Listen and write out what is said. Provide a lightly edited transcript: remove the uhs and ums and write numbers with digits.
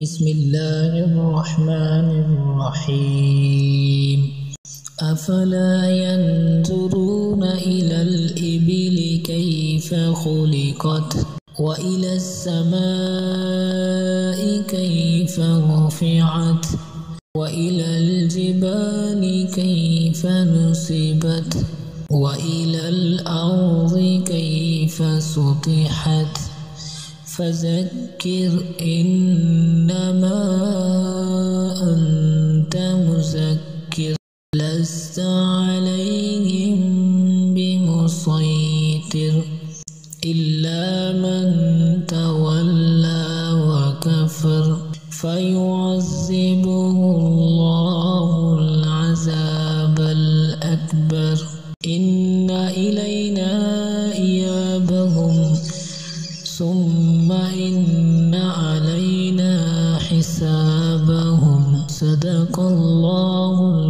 بسم الله الرحمن الرحيم أفلا ينظرون إلى الإبل كيف خلقت وإلى السماء كيف رفعت وإلى الجبال كيف نصبت وإلى الأرض كيف سطحت فذكر إنما أنت مذكر لست عليهم بمسيطر إلا من تولى وكفر فيعذبه الله العذاب الأكبر إن إلينا إيابهم ثم إن علينا حسابهم صدق الله